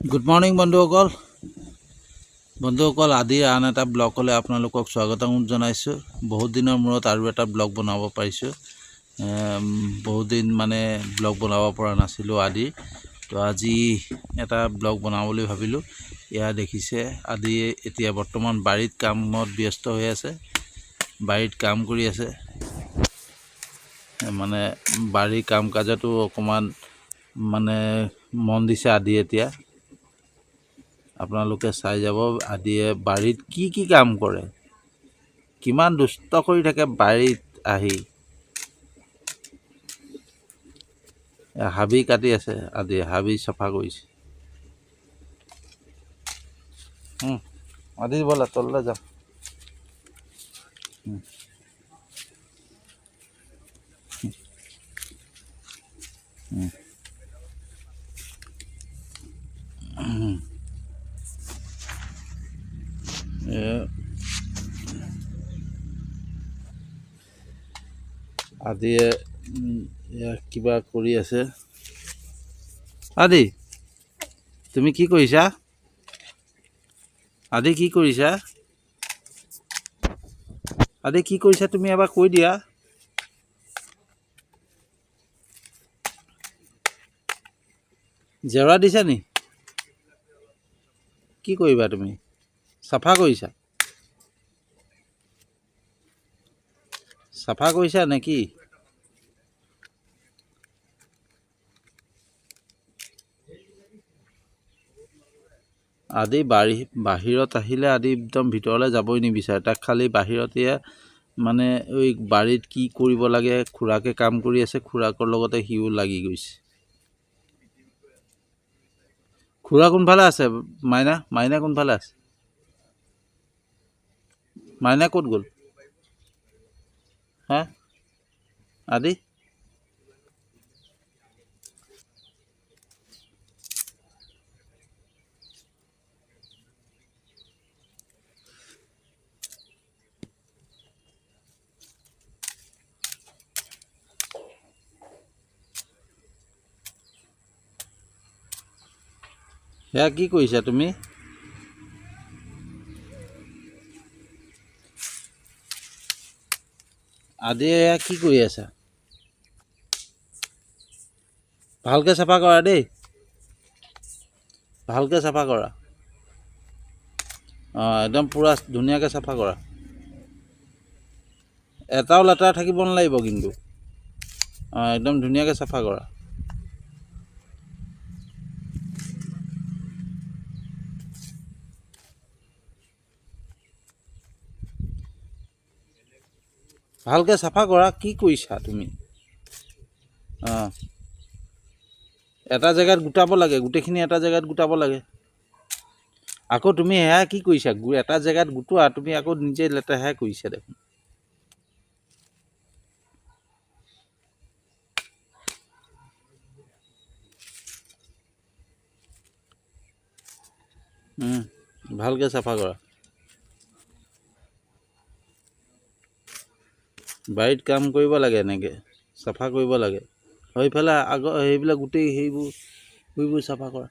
Good morning বন্ধুসকল আদি আন এটা ব্লগলৈ আপোনালোকক স্বাগতম জনাইছোঁ। বহুত দিনৰ মূৰত আৰু এটা ব্লগ বনাব পাৰিছোঁ। বহুত দিন মানে ব্লগ বনাব পৰা নাছিলোঁ আদি, তো আজি এটা ব্লগ বনাবলৈ ভাবিলোঁ। এয়া দেখিছে আদি এতিয়া বৰ্তমান বাৰীত কামত ব্যস্ত হৈ আছে, বাৰীত কাম কৰি আছে। মানে বাৰীৰ কাম কাজতো অকণমান মানে মন দিছে আদি। এতিয়া আপোনালোকে চাই যাব আদিয়ে বাৰীত কি কাম কৰে, কিমান দুষ্ট কৰি থাকে। বাৰীত আহি হাবি কাটি আছে, আদি হাবি চাফা কৰিছে। আদি ব'লা তললৈ যাম। আদিয়ে কিবা কৰি আছে। আদি তুমি কি কৰিছা? আদি কি কৰিছা? আদি কি কৰিছা তুমি এবাৰ কৈ দিয়া। জেওৰা দিছা নি? কি কৰিবা তুমি? চাফা কৰিছা? চাফা কৰিছা নেকি? আদি বাহিৰত আহিলে আদি একদম ভিতৰলৈ যাবই নিবিচাৰে। তাক খালি বাহিৰতে মানে ওই বাৰীত কি কৰিব লাগে খুৰাকে কাম কৰি আছে, খুৰাকৰ লগতে সিও লাগি গৈছে। খুৰা কোনফালে আছে? মাইনা কোনফালে আছে? মাইনা ক'ত গ'ল? হা আদি সেয়া কি কৰিছা তুমি? আদি এয়া কি কৰি আছা? ভালকৈ চাফা কৰা দেই, ভালকৈ চাফা কৰা। একদম পূৰা ধুনীয়াকৈ চাফা কৰা। এটাও লেতেৰা থাকিব নালাগিব কিন্তু। একদম ধুনীয়াকৈ চাফা কৰা। ভালকৈ চাফা কৰা। কি কৰিছা তুমি? এটা জেগাত গোটাব লাগে, গোটেইখিনি এটা জেগাত গোটাব লাগে। আকৌ তুমি সেয়া কি কৰিছা? এটা জেগাত গোটোৱা, তুমি আকৌ নিজে লেতেৰাহে কৰিছা দেখোন। ভালকৈ চাফা কৰা। বাৰীত কাম কৰিব লাগে, এনেকৈ চাফা কৰিব লাগে। সেইফালে আগৰ সেইবিলাক গোটেই সেইবোৰ চাফা কৰা।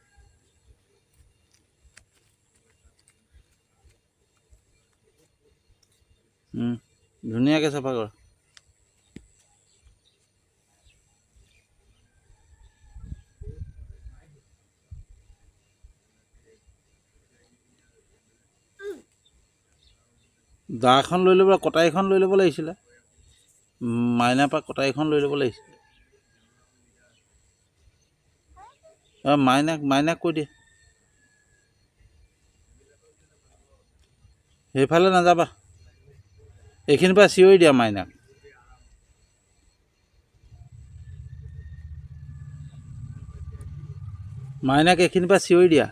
ধুনীয়াকৈ চাফা কৰা। দাখন লৈ ল'ব, কটাৰীখন লৈ ল'ব লাগিছিলে। মাইনাৰ পৰা কটাৰীখন লৈ ল'ব লাগিছিলে। মাইনাক কৈ দিয়ে। সেইফালে নাযাবা, এইখিনিৰ পৰা চিঞৰি দিয়া মাইনাক। মাইনাক এইখিনিৰ পৰা চিঞৰি দিয়া।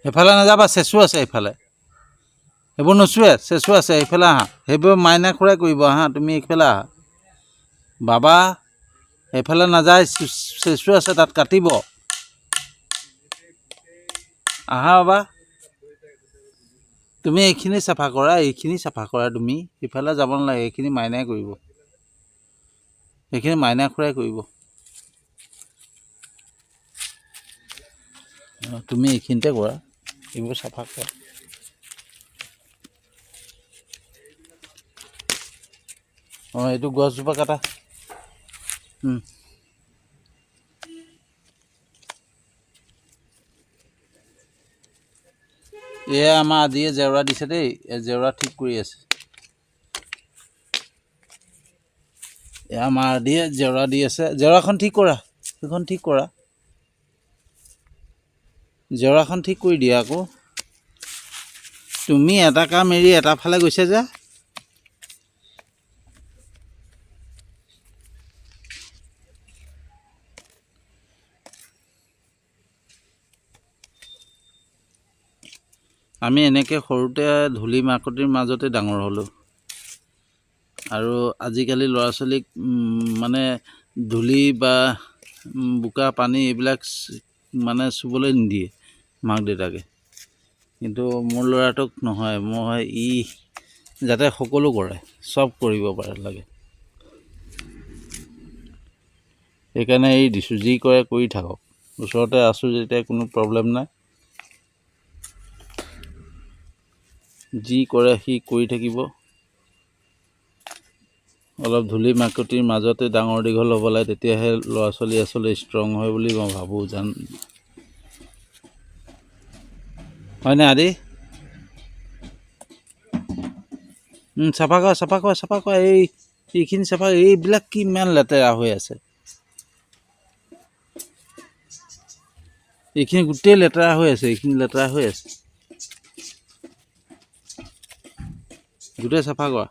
সেইফালে নাযাবা, চেঁচু আছে এইফালে। সেইবোৰ নোচোৱে চেঁচু আছে এইফালে আহা সেইবোৰ মাইনা খুৰাই কৰিব আহা তুমি এইফালে আহা বাবা এইফালে নাযায় চেঁচু আছে তাত কাটিব আহা বাবা তুমি এইখিনি চাফা কৰা তুমি সিফালে যাব নালাগে এইখিনি মাইনাই কৰিব এইখিনি মাইনা খুৰাই কৰিব তুমি এইখিনিতে কৰা এইবোৰ চাফা কৰা অঁ এইটো গছজোপা কাটা এয়া আমাৰ আদিয়ে জেওৰা দিছে দেই জেওৰা ঠিক কৰি আছে এয়া আমাৰ আদিয়ে জেওৰা দি আছে জেওৰাখন ঠিক কৰা সেইখন ঠিক কৰা জেওৰাখন ঠিক কৰি দিয়া আকৌ তুমি এটা কাম এৰি এটা ফালে গৈছে যে আমি এনেকৈ সৰুতে ধূলি মাকতিৰ মাজতে ডাঙৰ হ'লোঁ আৰু আজিকালি ল'ৰা ছোৱালীক মানে ধূলি বা বোকা পানী এইবিলাক মানে চুবলৈ নিদিয়ে মাক দেউতাকে কিন্তু মোৰ ল'ৰাটোক নহয় মই যাতে সকলো কৰে চব কৰিব পাৰে লাগে সেইকাৰণে এৰি দিছোঁ যি কৰে কৰি থাকক ওচৰতে আছোঁ যেতিয়া কোনো প্ৰব্লেম নাই যি কৰে সি কৰি থাকিব অলপ ধূলি মাকতিৰ মাজতে ডাঙৰ দীঘল হ'ব লাগে তেতিয়াহে ল'ৰা ছোৱালী আচলতে ষ্ট্ৰং হয় বুলি মই ভাবোঁ হয়নে আদি চাফা কৰা এইখিনি চাফা এইবিলাক কি ইমান লেতেৰা হৈ আছে এইখিনি গোটেই লেতেৰা হৈ আছে গোটেই চাফা কৰা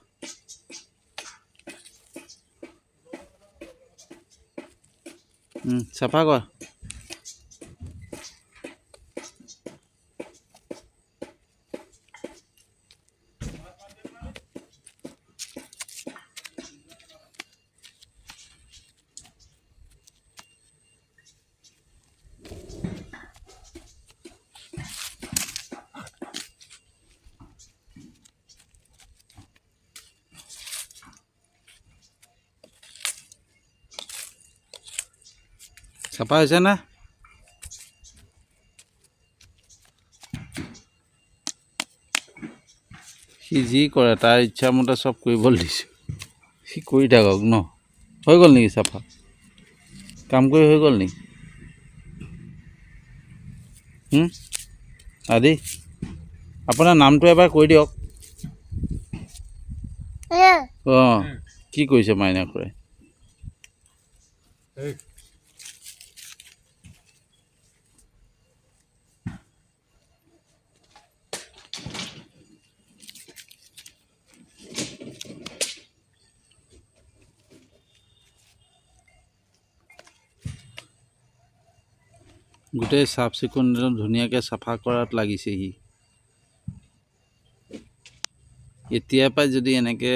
চাফা কৰা চাফা হৈছে না সি যি কৰে তাৰ ইচ্ছামতে চব কৰিবলৈ দিছোঁ সি কৰি থাকক ন হৈ গ'ল নেকি চাফা কাম কৰি হৈ গ'ল নেকি আদি আপোনাৰ নামটো এবাৰ কৈ দিয়ক অঁ কি কৰিছে মাইনা খুৰাই গোটেই চাফ চিকুণ ধুনীয়াকৈ চাফা কৰাত লাগিছে সি এতিয়াৰ পৰাই যদি এনেকৈ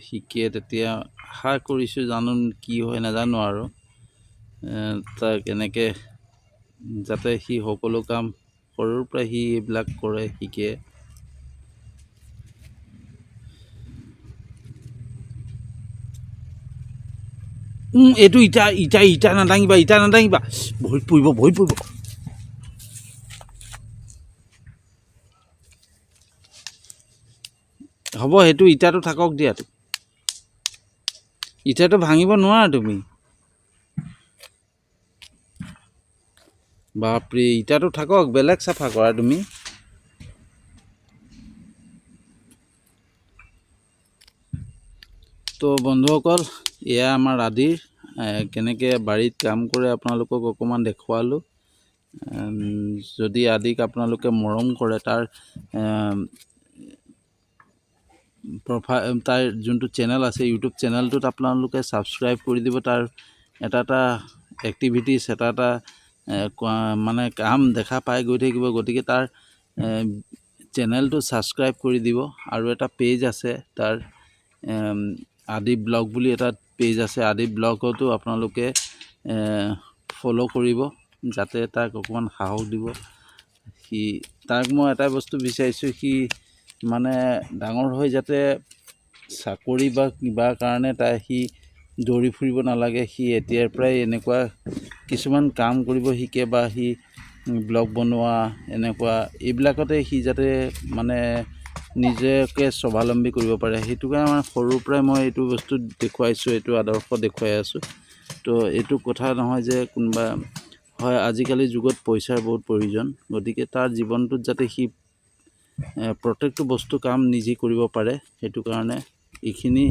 শিকে তেতিয়া আশা কৰিছোঁ জানো কি হয় নাজানো আৰু তাক এনেকৈ যাতে সি সকলো কাম সৰুৰ পৰাই সি এইবিলাক কৰে শিকে এইটো ইটা নাদাঙিবা ভৰিত পৰিব হ'ব সেইটো ইটাটো থাকক দিয়াতো ইটাটো ভাঙিব নোৱাৰা তুমি বাপৰে ইটাটো থাকক বেলেগ চাফা কৰা তুমি তো বন্ধুসকল এয়া আমাৰ আদিৰ কেনেকৈ বাৰীত কাম কৰে আপোনালোকক অকণমান দেখুৱালোঁ যদি আদিক আপোনালোকে মৰম কৰে তাৰ তাৰ যোনটো চেনেল আছে ইউটিউব চেনেলটোত আপোনালোকে ছাবস্ক্ৰাইব কৰি দিব তাৰ এটা এক্টিভিটিছ এটা মানে কাম দেখা পাই গৈ থাকিব গতিকে চেনেলটো ছাবস্ক্ৰাইব কৰি দিব আৰু এটা পেজ আছে তাৰ আদি ব্লগ বুলি এটা পেজ আছে আদি ব্লগতো আপোনালোকে ফ'ল' কৰিব যাতে তাক অকণমান সাহস দিব তাক মই এটা বস্তু বিচাৰিছোঁ মানে ডাঙৰ হৈ যাতে চাকৰি বা কিবা কাৰণে সি দৌৰি ফুৰিব নালাগে এতিয়াৰ পৰাই এনেকুৱা কিছুমান কাম কৰিব শিকে বা ব্লগ বনোৱা এনেকুৱা এইবিলাকতে যাতে মানে নিজকে স্বাৱলম্বী কৰিব পাৰে সেইটো কাৰণে মানে সৰুৰ পৰাই মই এইটো বস্তু দেখুৱাইছোঁ এইটো আদৰ্শ দেখুৱাই আছোঁ তো এইটো কথা নহয় যে কোনোবা হয় আজিকালি যুগত পইচাৰ বহুত প্ৰয়োজন গতিকে তাৰ জীৱনটোত যাতে প্ৰত্যেকটো বস্তু কাম নিজে কৰিব পাৰে সেইটো কাৰণে এইখিনি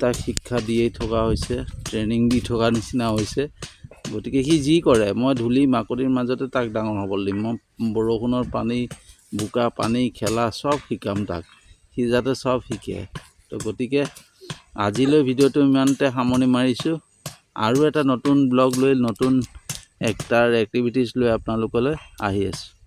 তাক শিক্ষা দিয়েই থকা হৈছে ট্ৰেইনিং দি থকা নিচিনা হৈছে গতিকে যি কৰে মই ধূলি মাকতিৰ মাজতে তাক ডাঙৰ হ'বলৈ দিম মই বৰষুণৰ পানী বোকা পানী খেলা চব শিকাম তাক যাতে চব শিকে তো গতিকে আজিলৈ ভিডিঅ'টো ইমানতে সামৰণি মাৰিছোঁ আৰু এটা নতুন ব্লগ লৈ নতুন তাৰ এক্টিভিটিছ লৈ আপোনালোকলৈ আহি আছোঁ